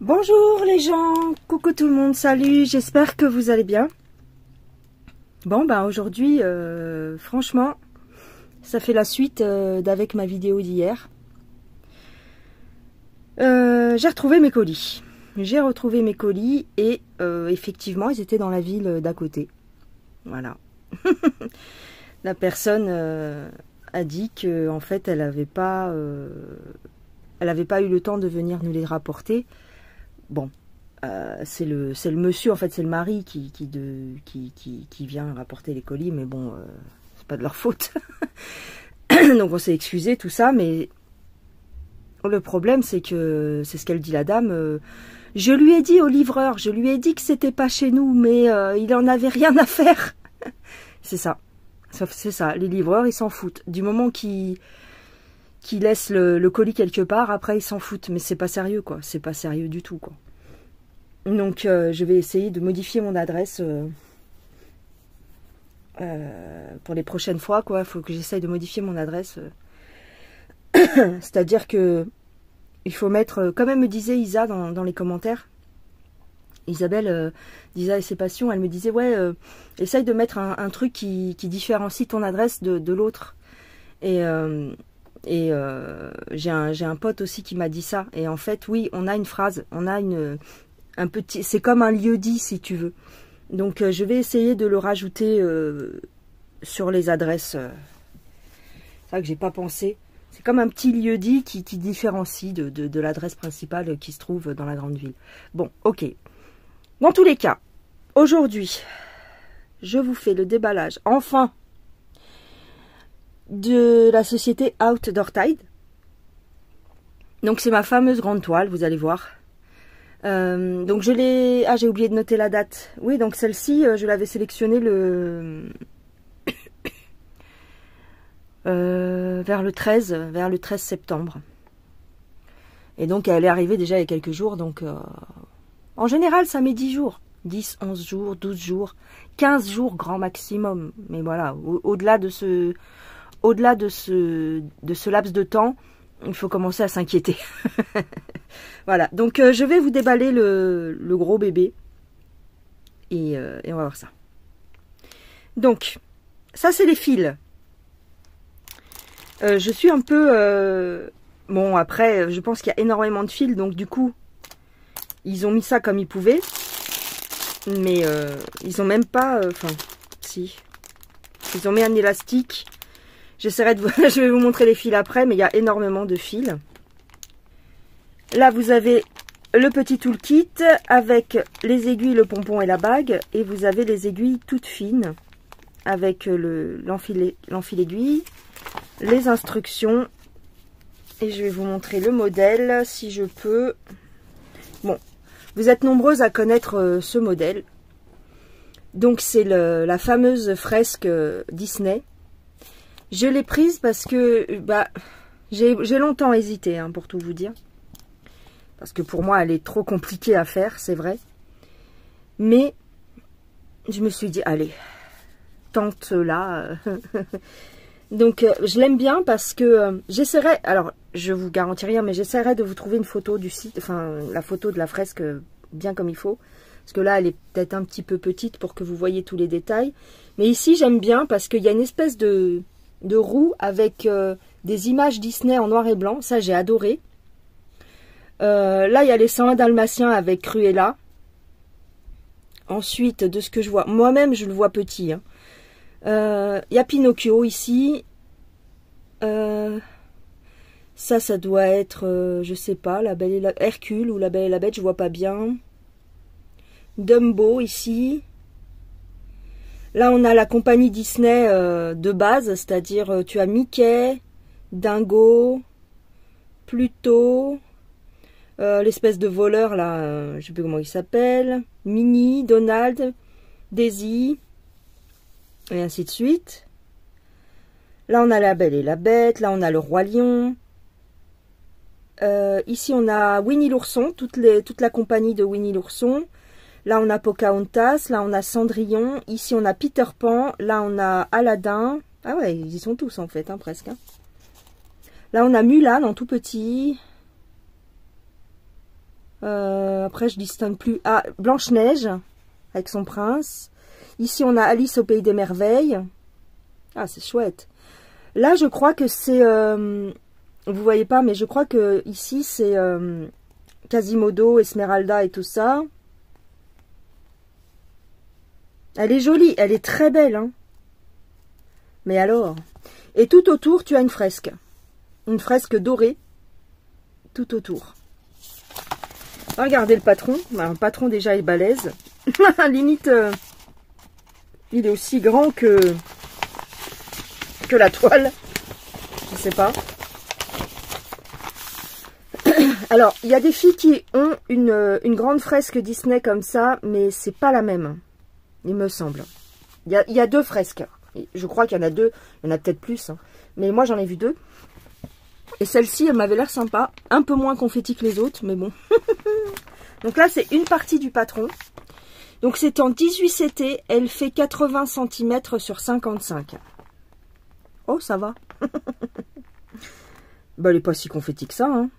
Bonjour les gens, coucou tout le monde, salut, j'espère que vous allez bien. Bon bah aujourd'hui, franchement, ça fait la suite d'avec ma vidéo d'hier. J'ai retrouvé mes colis. J'ai retrouvé mes colis et effectivement, ils étaient dans la ville d'à côté. Voilà. La personne a dit que en fait, elle avait pas eu le temps de venir nous les rapporter. Bon, c'est le monsieur, en fait, c'est le mari qui vient rapporter les colis, mais bon, c'est pas de leur faute. Donc on s'est excusé, tout ça, mais le problème, c'est que, c'est ce qu'elle dit la dame, je lui ai dit au livreur, je lui ai dit que c'était pas chez nous, mais il en avait rien à faire. C'est ça, c'est ça, les livreurs, ils s'en foutent. Du moment qu'ils laissent le colis quelque part, après ils s'en foutent, mais c'est pas sérieux, quoi, c'est pas sérieux du tout, quoi. Donc je vais essayer de modifier mon adresse pour les prochaines fois, quoi. Il faut que j'essaye de modifier mon adresse. C'est-à-dire que il faut mettre, comme elle me disait Isa dans les commentaires, Isabelle, d'Isa et ses passions, elle me disait, ouais, essaye de mettre un truc qui différencie ton adresse de l'autre. Et j'ai un pote aussi qui m'a dit ça. Et en fait, oui, on a une phrase, on a un petit, c'est comme un lieu-dit si tu veux. Donc je vais essayer de le rajouter sur les adresses. C'est vrai que j'ai pas pensé. C'est comme un petit lieu-dit qui différencie de l'adresse principale qui se trouve dans la grande ville. Bon, ok. Dans tous les cas, aujourd'hui, je vous fais le déballage, enfin, de la société Outdoor Tide. Donc c'est ma fameuse grande toile, vous allez voir. Donc je l'ai... Ah, j'ai oublié de noter la date. Oui, donc celle-ci, je l'avais sélectionnée vers le 13 septembre. Et donc elle est arrivée déjà il y a quelques jours. Donc en général, ça met 10 jours. 10, 11 jours, 12 jours, 15 jours grand maximum. Mais voilà, au-delà de ce laps de temps, il faut commencer à s'inquiéter. Voilà, donc je vais vous déballer le gros bébé. Et on va voir ça. Donc, ça c'est les fils. Je suis un peu... Bon, après, je pense qu'il y a énormément de fils. Donc du coup, ils ont mis ça comme ils pouvaient. Mais ils ont même pas... Enfin, si. Ils ont mis un élastique. J'essaierai de vous... Je vais vous montrer les fils après, mais il y a énormément de fils. Là, vous avez le petit toolkit avec les aiguilles, le pompon et la bague. Et vous avez les aiguilles toutes fines avec l'enfil aiguille, les instructions. Et je vais vous montrer le modèle si je peux. Bon, vous êtes nombreuses à connaître ce modèle. Donc, c'est la fameuse fresque Disney. Je l'ai prise parce que j'ai longtemps hésité, hein, pour tout vous dire. Parce que pour moi, elle est trop compliquée à faire, c'est vrai. Mais je me suis dit, allez, tente-la. Donc, je l'aime bien parce que j'essaierai... Alors, je vous garantis rien, mais j'essaierai de vous trouver une photo du site, enfin, la photo de la fresque bien comme il faut. Parce que là, elle est peut-être un petit peu petite pour que vous voyez tous les détails. Mais ici, j'aime bien parce qu'il y a une espèce de roue avec des images Disney en noir et blanc. Ça, j'ai adoré. Là, il y a les 101 Dalmatiens avec Cruella. Ensuite, de ce que je vois, moi-même, je le vois petit. Hein. Il y a Pinocchio ici. Ça doit être, je sais pas, Hercule ou La Belle et la Bête, je vois pas bien. Dumbo ici. Là, on a la compagnie Disney de base, c'est-à-dire tu as Mickey, Dingo, Pluto, l'espèce de voleur là, je sais plus comment il s'appelle, Minnie, Donald, Daisy, et ainsi de suite. Là, on a La Belle et la Bête, là, on a le Roi Lion. Ici, on a Winnie l'ourson, toute la compagnie de Winnie l'ourson. Là, on a Pocahontas, là, on a Cendrillon. Ici, on a Peter Pan, là, on a Aladdin. Ah ouais, ils y sont tous, en fait, hein, presque. Hein. Là, on a Mulan en tout petit. Après, je distingue plus. Ah, Blanche-Neige, avec son prince. Ici, on a Alice au Pays des Merveilles. Ah, c'est chouette. Là, je crois que c'est... vous voyez pas, mais je crois que ici, c'est Quasimodo, Esmeralda et tout ça. Elle est jolie, elle est très belle, hein. Mais alors... Et tout autour, tu as une fresque. Une fresque dorée. Tout autour. Regardez le patron. Le patron, déjà, est balèze. Limite, il est aussi grand que la toile. Je sais pas. Alors, il y a des filles qui ont une grande fresque Disney comme ça, mais c'est pas la même, il me semble. Il y a deux fresques. Je crois qu'il y en a deux. Il y en a peut-être plus. Hein. Mais moi, j'en ai vu deux. Et celle-ci, elle m'avait l'air sympa. Un peu moins confetti que les autres, mais bon. Donc là, c'est une partie du patron. Donc c'est en 18 CT. Elle fait 80 cm sur 55. Oh, ça va. Bah, elle est pas si confetti que ça. Hein.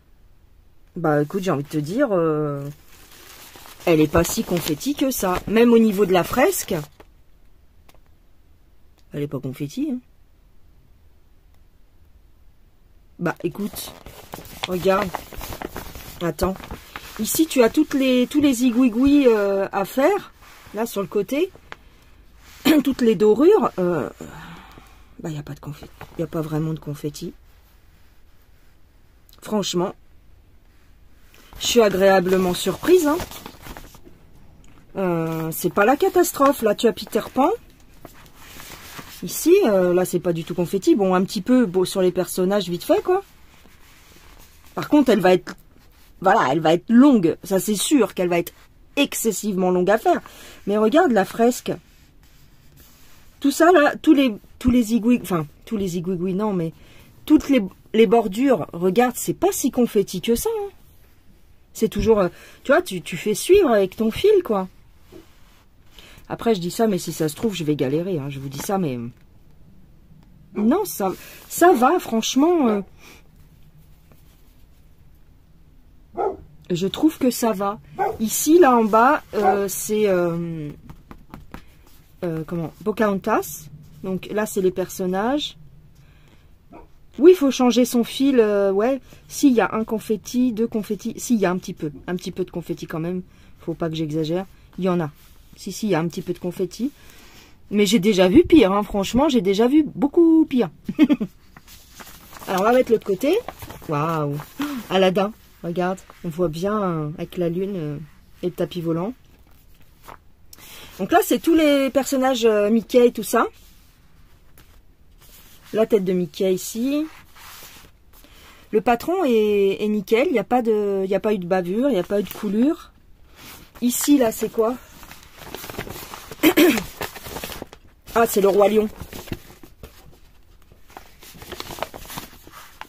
Bah, écoute, j'ai envie de te dire... elle est pas si confetti que ça. Même au niveau de la fresque... Elle est pas confetti, hein. Bah, écoute. Regarde. Attends. Ici, tu as tous les zigouigouis à faire. Là, sur le côté. Toutes les dorures. Bah, il n'y a pas de confetti. Il n'y a pas vraiment de confetti. Franchement. Je suis agréablement surprise, hein. C'est pas la catastrophe. Là, tu as Peter Pan. Ici, là, c'est pas du tout confetti. Bon, un petit peu beau sur les personnages, vite fait, quoi. Par contre, elle va être... Voilà, elle va être longue. Ça, c'est sûr qu'elle va être excessivement longue à faire. Mais regarde la fresque. Tout ça, là, tous les zigouigouis... Enfin, tous les zigouigouis, non, mais... Toutes les bordures, regarde, c'est pas si confetti que ça. Hein. C'est toujours... tu vois, tu fais suivre avec ton fil, quoi. Après, je dis ça, mais si ça se trouve, je vais galérer. Hein. Je vous dis ça, mais... Non, ça va, franchement. Je trouve que ça va. Ici, là, en bas, c'est... comment? Pocahontas. Donc là, c'est les personnages. Oui, il faut changer son fil. Ouais. S'il y a un confetti, deux confettis. S'il y a un petit peu de confetti quand même. Faut pas que j'exagère. Il y en a. Si, il y a un petit peu de confetti. Mais j'ai déjà vu pire, hein. Franchement, j'ai déjà vu beaucoup pire. Alors, on va mettre l'autre côté. Waouh. Aladdin, regarde. On voit bien avec la lune et le tapis volant. Donc là, c'est tous les personnages Mickey et tout ça. La tête de Mickey ici. Le patron est nickel. Il n'y a pas eu de bavure, il n'y a pas eu de coulure. Ici, là, c'est quoi? Ah, c'est le roi lion.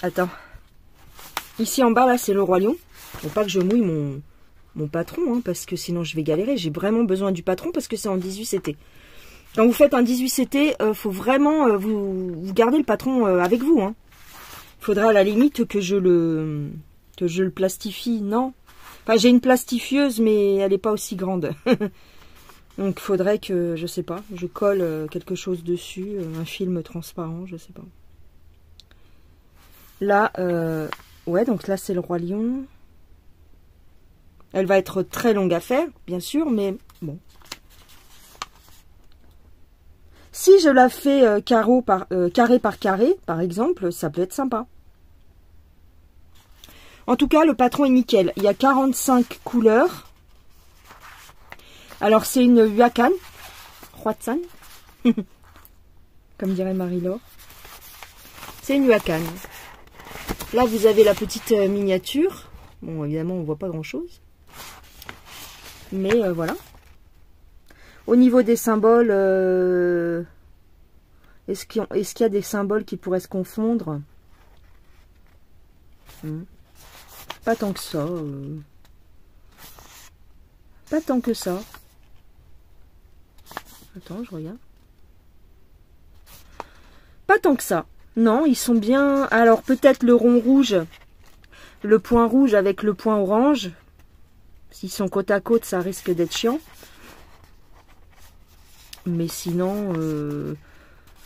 Attends. Ici en bas, là, c'est le roi lion. Faut pas que je mouille mon patron, hein, parce que sinon je vais galérer. J'ai vraiment besoin du patron parce que c'est en 18 CT. Quand vous faites un 18 CT, faut vraiment vous garder le patron avec vous. Hein. Il faudra à la limite que je le plastifie. Non. Enfin, j'ai une plastifieuse, mais elle n'est pas aussi grande. Donc, il faudrait que, je sais pas, je colle quelque chose dessus, un film transparent, je sais pas. Là, ouais, donc là, c'est le roi lion. Elle va être très longue à faire, bien sûr, mais bon. Si je la fais carré par carré, par exemple, ça peut être sympa. En tout cas, le patron est nickel. Il y a 45 couleurs. Alors, c'est une Huacan. Huacan. Comme dirait Marie-Laure. C'est une Huacan. Là, vous avez la petite miniature. Bon, évidemment, on voit pas grand-chose. Mais voilà. Au niveau des symboles, est-ce qu'il y a des symboles qui pourraient se confondre? Pas tant que ça. Pas tant que ça. Attends, je regarde. Pas tant que ça. Non, ils sont bien... Alors, peut-être le rond rouge, le point rouge avec le point orange. S'ils sont côte à côte, ça risque d'être chiant. Mais sinon...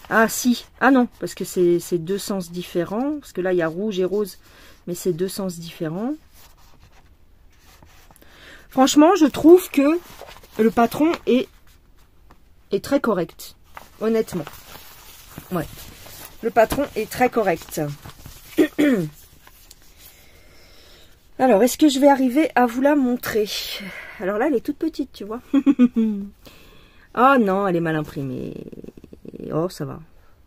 Ah si, ah non, parce que c'est deux sens différents. Parce que là, il y a rouge et rose, mais c'est deux sens différents. Franchement, je trouve que le patron est très correct. Honnêtement. Ouais. Le patron est très correct. Alors, est-ce que je vais arriver à vous la montrer? Alors là, elle est toute petite, tu vois. Oh non, elle est mal imprimée. Oh, ça va.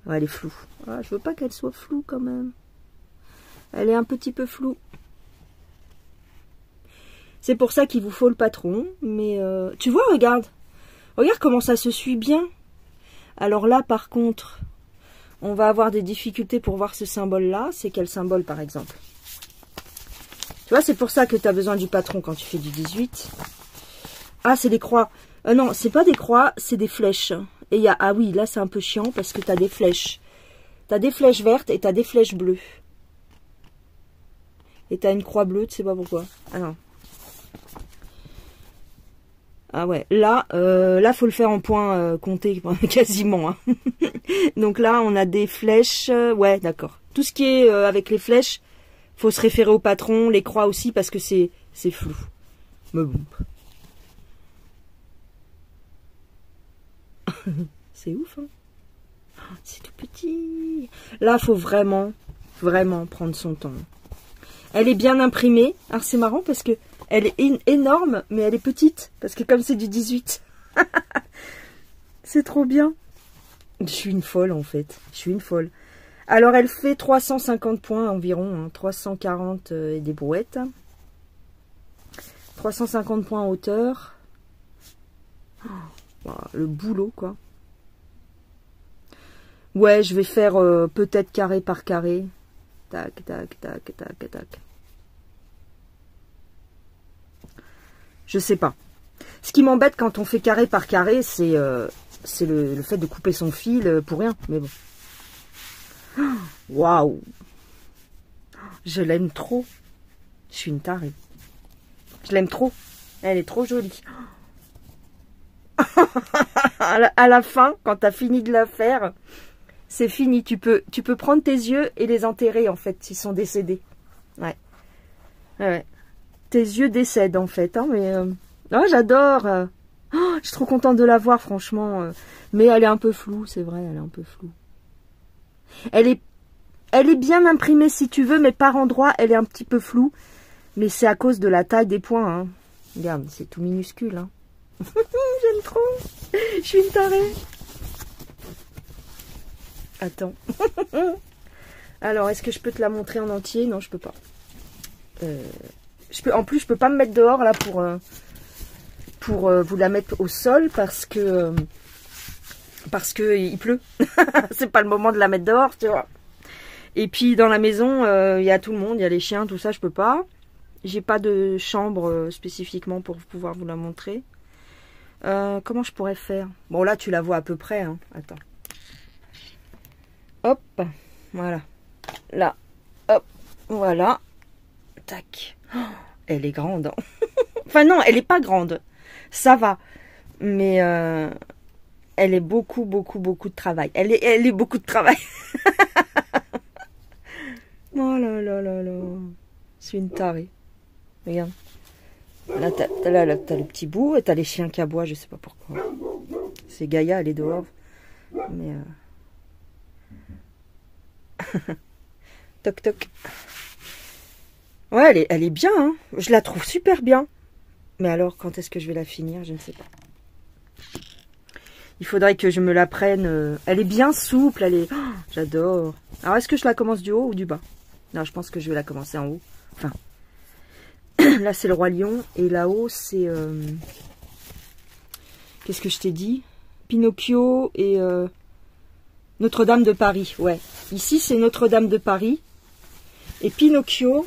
Ouais, elle est floue. Ah, je veux pas qu'elle soit floue quand même. Elle est un petit peu floue. C'est pour ça qu'il vous faut le patron. Mais tu vois, regarde. Regarde comment ça se suit bien. Alors là, par contre, on va avoir des difficultés pour voir ce symbole-là. C'est quel symbole, par exemple? Tu vois, c'est pour ça que tu as besoin du patron quand tu fais du 18. Ah, c'est des croix. Non, c'est pas des croix, c'est des flèches. Et il y a... Ah oui, là, c'est un peu chiant parce que tu as des flèches. Tu as des flèches vertes et tu as des flèches bleues. Et tu as une croix bleue, tu sais pas pourquoi. Ah non. Ah ouais, là, faut le faire en points comptés quasiment. Hein. Donc là, on a des flèches. Ouais, d'accord. Tout ce qui est avec les flèches, faut se référer au patron, les croix aussi, parce que c'est flou. Mais bon. C'est ouf, hein. C'est tout petit. Là, faut vraiment prendre son temps. Elle est bien imprimée. Alors, c'est marrant parce que elle est énorme, mais elle est petite. Parce que comme c'est du 18. C'est trop bien. Je suis une folle, en fait. Je suis une folle. Alors, elle fait 350 points environ. Hein, 340 et des brouettes. 350 points en hauteur. Oh, wow, le boulot, quoi. Ouais, je vais faire peut-être carré par carré. Tac, tac, tac, tac, tac. Je sais pas. Ce qui m'embête quand on fait carré par carré, c'est le fait de couper son fil pour rien. Mais bon. Waouh! Je l'aime trop. Je suis une tarée. Je l'aime trop. Elle est trop jolie. À la fin, quand tu as fini de la faire, c'est fini. Tu peux prendre tes yeux et les enterrer, en fait, s'ils sont décédés. Ouais. Ouais. Tes yeux décèdent, en fait. Hein, mais oh, j'adore. Oh, je suis trop contente de la voir, franchement. Mais elle est un peu floue, c'est vrai, elle est un peu floue. Elle est bien imprimée, si tu veux, mais par endroits, elle est un petit peu floue. Mais c'est à cause de la taille des points. Hein. Regarde, c'est tout minuscule. Hein. J'aime trop. Je suis une tarée. Attends. Alors, est-ce que je peux te la montrer en entier? Non, je peux pas. En plus, je peux pas me mettre dehors là pour vous la mettre au sol parce que il pleut. C'est pas le moment de la mettre dehors, tu vois. Et puis dans la maison, il y a tout le monde, il y a les chiens, tout ça, je peux pas. J'ai pas de chambre spécifiquement pour pouvoir vous la montrer. Comment je pourrais faire? Bon, là, tu la vois à peu près. Hein. Attends. Hop. Voilà. Là. Hop. Voilà. Tac. Oh, elle est grande. Hein. Enfin, non, elle est pas grande. Ça va. Mais elle est beaucoup de travail. Elle est beaucoup de travail. Oh là là là là. Je suis une tarée. Regarde. Là, t'as le petit bout et t'as les chiens qui aboient, je sais pas pourquoi. C'est Gaïa, elle est dehors. Mais... toc toc. Ouais, elle est bien, hein. Je la trouve super bien. Mais alors, quand est-ce que je vais la finir? Je ne sais pas. Il faudrait que je me la prenne. Elle est bien souple, elle est... Oh, j'adore. Alors, est-ce que je la commence du haut ou du bas? Non, je pense que je vais la commencer en haut. Enfin... Là, c'est le Roi Lion. Et là-haut, c'est... Qu'est-ce que je t'ai dit? Pinocchio et Notre-Dame de Paris. Ouais. Ici, c'est Notre-Dame de Paris. Et Pinocchio...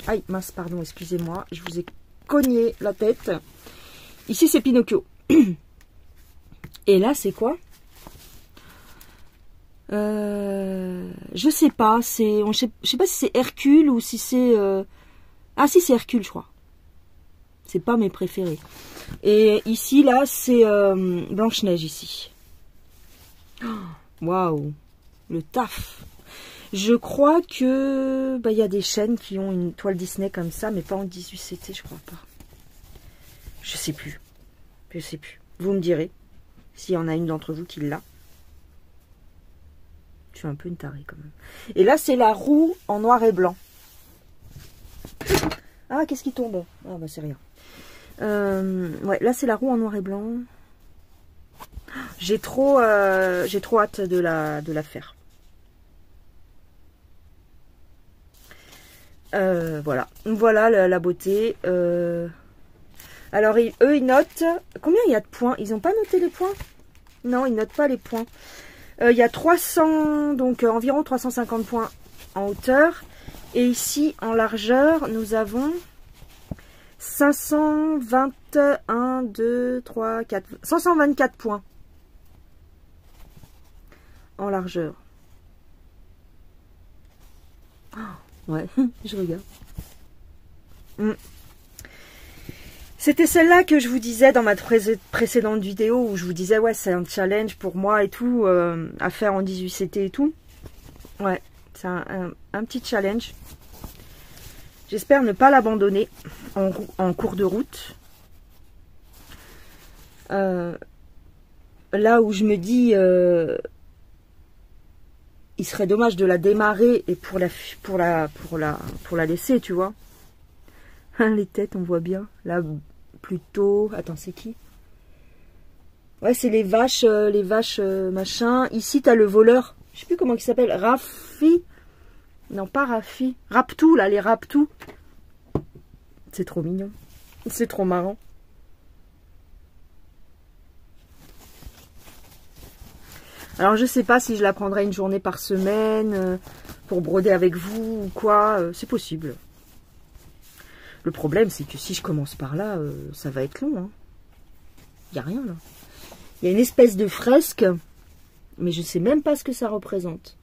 Aïe, mince, pardon, excusez-moi. Je vous ai cogné la tête. Ici, c'est Pinocchio. Et là, c'est quoi? Je sais pas. Je sais pas si c'est Hercule ou si c'est... Ah si, c'est Hercule, je crois. C'est pas mes préférés. Et ici, là, c'est Blanche-Neige, ici. Waouh, le taf. Je crois que bah, y a des chaînes qui ont une toile Disney comme ça, mais pas en 18CT, je crois pas. Je sais plus. Je sais plus. Vous me direz s'il y en a une d'entre vous qui l'a. Je suis un peu une tarée quand même. Et là, c'est la roue en noir et blanc. Ah, qu'est-ce qui tombe? Ah, bah c'est rien. Ouais, là, c'est la roue en noir et blanc. J'ai trop hâte de la faire. Voilà. Voilà la beauté. Alors, eux, ils notent... Combien il y a de points? Ils n'ont pas noté les points? Non, ils notent pas les points. Il y a 300, donc environ 350 points en hauteur. Et ici, en largeur, nous avons 521, 2, 3, 4... 524 points en largeur. Oh, ouais, je regarde. C'était celle-là que je vous disais dans ma précédente vidéo où je vous disais ouais c'est un challenge pour moi et tout à faire en 18CT et tout. Ouais, c'est un petit challenge. J'espère ne pas l'abandonner en cours de route. Là où je me dis il serait dommage de la démarrer et pour la laisser, tu vois. Les têtes, on voit bien. Là, plutôt... Attends, c'est qui? Ouais, c'est les vaches machin. Ici, t'as le voleur. Je sais plus comment il s'appelle. Raffi. Non, pas Raffi. Raptou, là, les Raptou. C'est trop mignon. C'est trop marrant. Alors, je sais pas si je la prendrai une journée par semaine pour broder avec vous ou quoi. C'est possible. Le problème, c'est que si je commence par là, ça va être long. Hein. Il n'y a rien là. Il y a une espèce de fresque, mais je ne sais même pas ce que ça représente.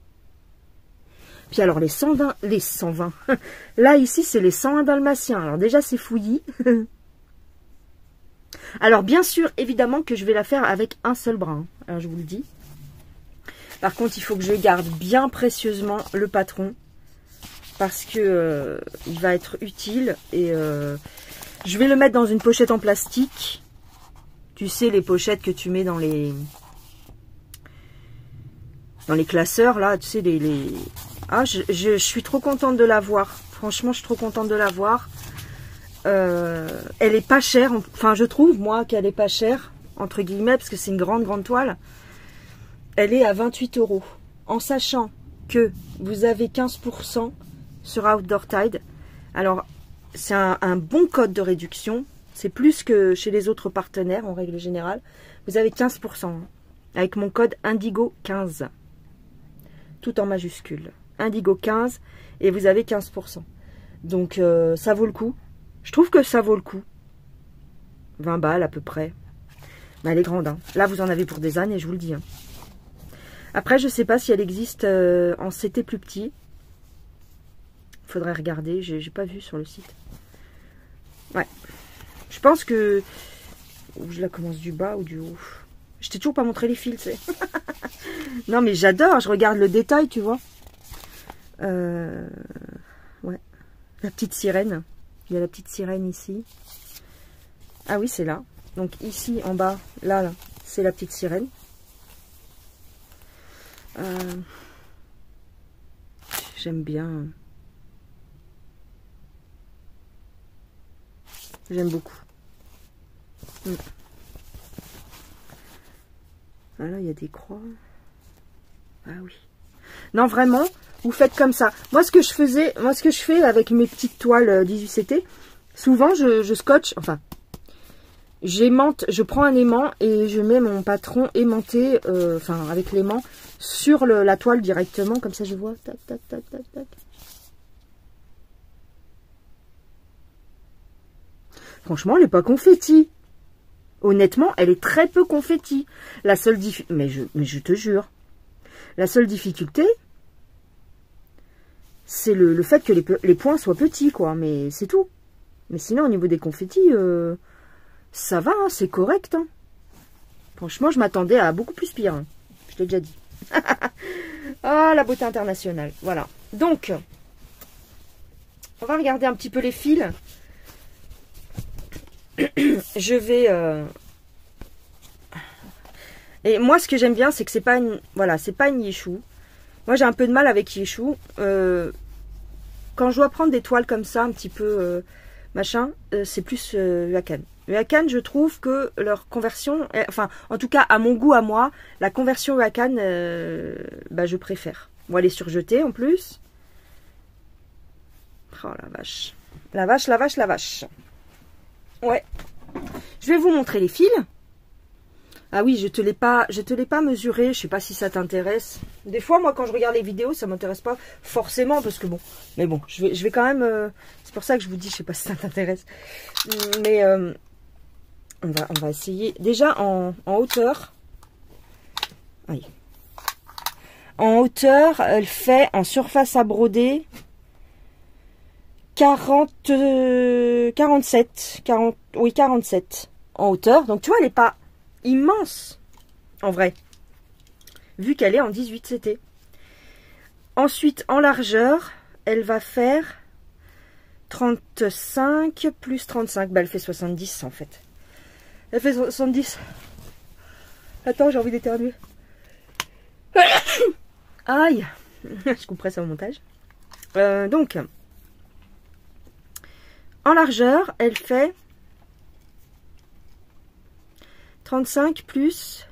Puis alors les 120... Là, ici, c'est les 101 dalmatiens. Alors déjà, c'est fouillis. Alors bien sûr, évidemment que je vais la faire avec un seul bras. Hein. Alors, je vous le dis. Par contre, il faut que je garde bien précieusement le patron. Parce que il va être utile. Et je vais le mettre dans une pochette en plastique. Tu sais, les pochettes que tu mets dans les classeurs, là. Tu sais, Ah, je suis trop contente de l'avoir. Franchement, je suis trop contente de l'avoir. Elle est pas chère. Enfin, je trouve, moi, qu'elle est pas chère. Entre guillemets, parce que c'est une grande toile. Elle est à 28 €. En sachant que vous avez 15% sur Outdoor Tide. Alors, c'est un bon code de réduction. C'est plus que chez les autres partenaires, en règle générale. Vous avez 15%. Hein, avec mon code Indigo15. Tout en majuscule. Indigo15. Et vous avez 15%. Donc, ça vaut le coup. Je trouve que ça vaut le coup. 20 balles à peu près. Mais elle est grande. Hein. Là, vous en avez pour des années, je vous le dis. Hein. Après, je ne sais pas si elle existe en CT plus petit. Il faudrait regarder. J'ai pas vu sur le site. Ouais. Je pense que... Je la commence du bas ou du haut. Je t'ai toujours pas montré les fils, tu sais. Non, mais j'adore. Je regarde le détail, tu vois. Ouais. La petite sirène. Il y a la petite sirène ici. Ah oui, c'est là. Donc ici, en bas, là c'est la petite sirène. J'aime bien. J'aime beaucoup. Voilà, il y a des croix. Ah oui. Non, vraiment, vous faites comme ça. Moi, ce que je fais avec mes petites toiles 18CT, souvent, je scotche, enfin, j'aimante, je prends un aimant et je mets mon patron aimanté, enfin, avec l'aimant, sur la toile directement, comme ça, je vois, tac, tac, tac, tac, tac. Franchement, elle n'est pas confetti. Honnêtement, elle est très peu confetti. La seule difficulté, mais je te jure, la seule difficulté, c'est le fait que les points soient petits, quoi. Mais c'est tout. Mais sinon, au niveau des confettis, ça va, hein, c'est correct. Hein. Franchement, je m'attendais à beaucoup plus pire. Hein. Je t'ai déjà dit. Ah, la beauté internationale. Voilà. Donc, on va regarder un petit peu les fils. Je vais... Et moi, ce que j'aime bien, c'est que c'est pas une... Voilà, c'est pas une Yeshu. Moi, j'ai un peu de mal avec Yeshu. Quand je dois prendre des toiles comme ça, un petit peu machin, c'est plus Huacan. Huacan, je trouve que leur conversion... Enfin, en tout cas, à mon goût, à moi, la conversion Huacan, bah, je préfère. Bon, elle est surjetée, en plus. Oh, la vache. La vache, la vache, la vache. Ouais. Je vais vous montrer les fils. Ah oui, je te l'ai pas mesuré. Je sais pas si ça t'intéresse. Des fois, moi, quand je regarde les vidéos, ça m'intéresse pas forcément parce que bon. Mais bon, je vais quand même. C'est pour ça que je vous dis, je sais pas si ça t'intéresse. Mais on va essayer. Déjà en hauteur. Oui. En hauteur, elle fait en surface à broder 47 en hauteur. Donc tu vois, elle n'est pas immense en vrai, vu qu'elle est en 18 CT. Ensuite, en largeur, elle va faire 35 plus 35. Bah, elle fait 70 en fait. Elle fait 70. Attends, j'ai envie d'éternuer. Aïe. Je couperai ça au montage. Donc, en largeur, elle fait 35 plus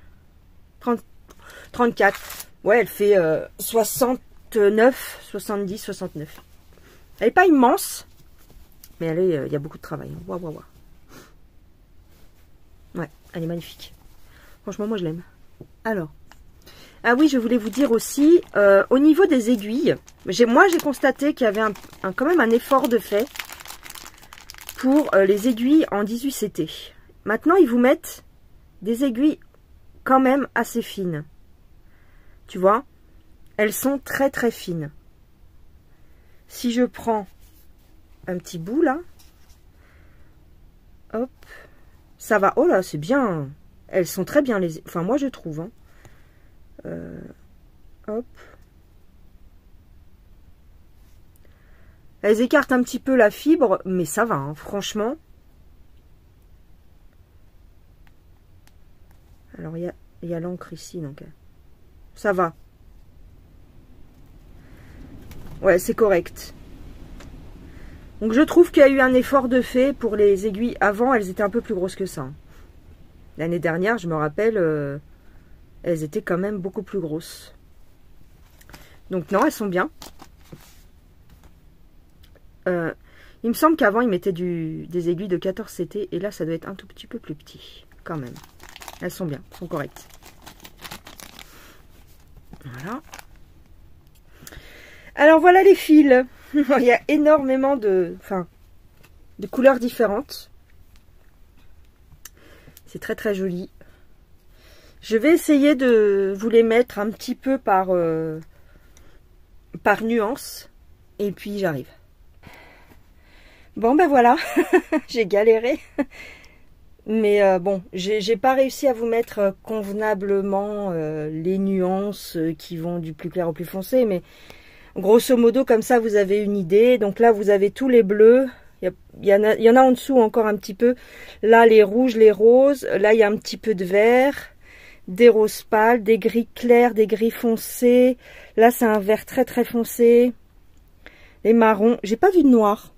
34. Ouais, elle fait 69, 70, 69. Elle n'est pas immense, mais il y a beaucoup de travail. Waouh, waouh, waouh. Ouais, elle est magnifique. Franchement, moi, je l'aime. Alors, ah oui, je voulais vous dire aussi, au niveau des aiguilles, moi, j'ai constaté qu'il y avait quand même un effort de fait pour les aiguilles en 18 CT. Maintenant, ils vous mettent des aiguilles quand même assez fines. Tu vois, elles sont très très fines. Si je prends un petit bout là, hop, ça va. Oh là, c'est bien. Elles sont très bien les. Enfin, moi je trouve. Hein. Hop. Elles écartent un petit peu la fibre, mais ça va, hein, franchement. Alors, il y a l'encre ici, donc ça va. Ouais, c'est correct. Donc, je trouve qu'il y a eu un effort de fait pour les aiguilles. Avant, elles étaient un peu plus grosses que ça. L'année dernière, je me rappelle, elles étaient quand même beaucoup plus grosses. Donc, non, elles sont bien. Il me semble qu'avant, ils mettaient des aiguilles de 14 CT. Et là, ça doit être un tout petit peu plus petit, quand même. Elles sont bien, elles sont correctes. Voilà. Alors voilà les fils. Il y a énormément de couleurs différentes. C'est très très joli. Je vais essayer de vous les mettre un petit peu par nuance. Et puis j'arrive. Bon ben voilà, j'ai galéré. Mais bon, j'ai pas réussi à vous mettre convenablement les nuances qui vont du plus clair au plus foncé. Mais grosso modo, comme ça, vous avez une idée. Donc là, vous avez tous les bleus. Il y en a en dessous encore un petit peu. Là, les rouges, les roses. Là, il y a un petit peu de vert. Des roses pâles, des gris clairs, des gris foncés. Là, c'est un vert très très foncé. Les marrons. J'ai pas vu de noir.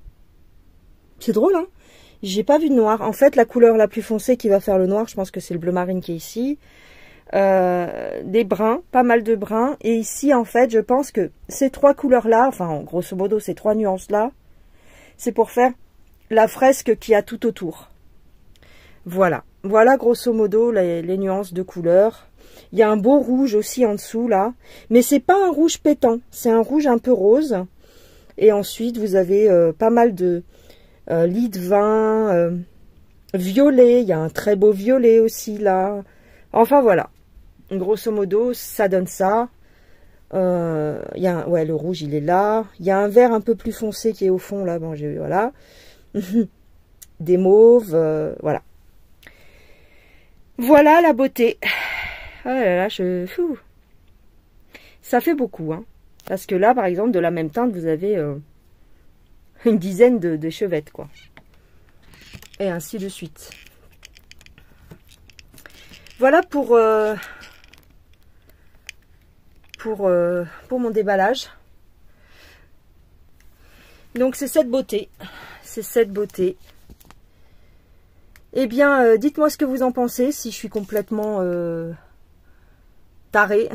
C'est drôle, hein? J'ai pas vu de noir. En fait, la couleur la plus foncée qui va faire le noir, je pense que c'est le bleu marine qui est ici. Des bruns, pas mal de bruns. Et ici, en fait, je pense que ces trois couleurs-là, enfin, grosso modo, ces trois nuances-là, c'est pour faire la fresque qu'il y a tout autour. Voilà. Voilà, grosso modo, les nuances de couleurs. Il y a un beau rouge aussi en dessous, là. Mais c'est pas un rouge pétant. C'est un rouge un peu rose. Et ensuite, vous avez pas mal de lit de vin, violet, il y a un très beau violet aussi là. Enfin voilà, grosso modo ça donne ça. Il y a ouais, le rouge il est là. Il y a un vert un peu plus foncé qui est au fond là. Bon, voilà. des mauves, voilà. Voilà la beauté. Oh là là, Fou. Ça fait beaucoup, hein. Parce que là, par exemple, de la même teinte, vous avez une dizaine de chevettes, quoi. Et ainsi de suite. Voilà pour mon déballage. Donc c'est cette beauté. C'est cette beauté. Eh bien, dites-moi ce que vous en pensez, si je suis complètement tarée.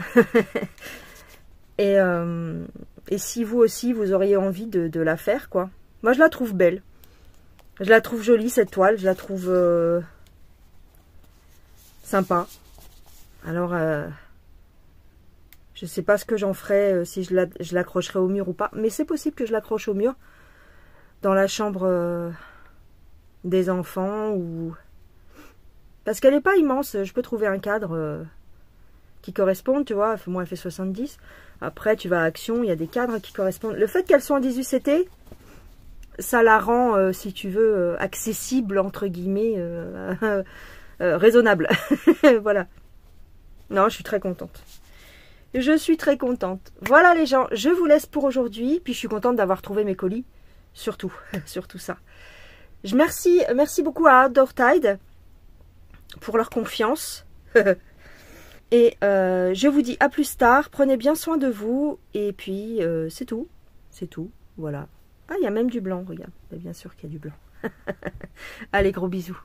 Et si vous aussi, vous auriez envie de la faire, quoi. Moi, je la trouve belle. Je la trouve jolie, cette toile. Je la trouve sympa. Alors, je sais pas ce que j'en ferai, si je l'accrocherai au mur ou pas. Mais c'est possible que je l'accroche au mur. Dans la chambre des enfants. Ou parce qu'elle n'est pas immense. Je peux trouver un cadre qui corresponde, tu vois. Moi, elle fait 70. Après, tu vas à Action, il y a des cadres qui correspondent. Le fait qu'elle soit en 18 CT, ça la rend, si tu veux, accessible, entre guillemets, raisonnable. Voilà. Non, je suis très contente. Je suis très contente. Voilà les gens, je vous laisse pour aujourd'hui. Puis je suis contente d'avoir trouvé mes colis. Surtout, surtout ça. Merci beaucoup à Outdoor Tide pour leur confiance. Et je vous dis à plus tard. Prenez bien soin de vous. Et puis, c'est tout. C'est tout. Voilà. Ah, il y a même du blanc, regarde. Bien sûr qu'il y a du blanc. Allez, gros bisous.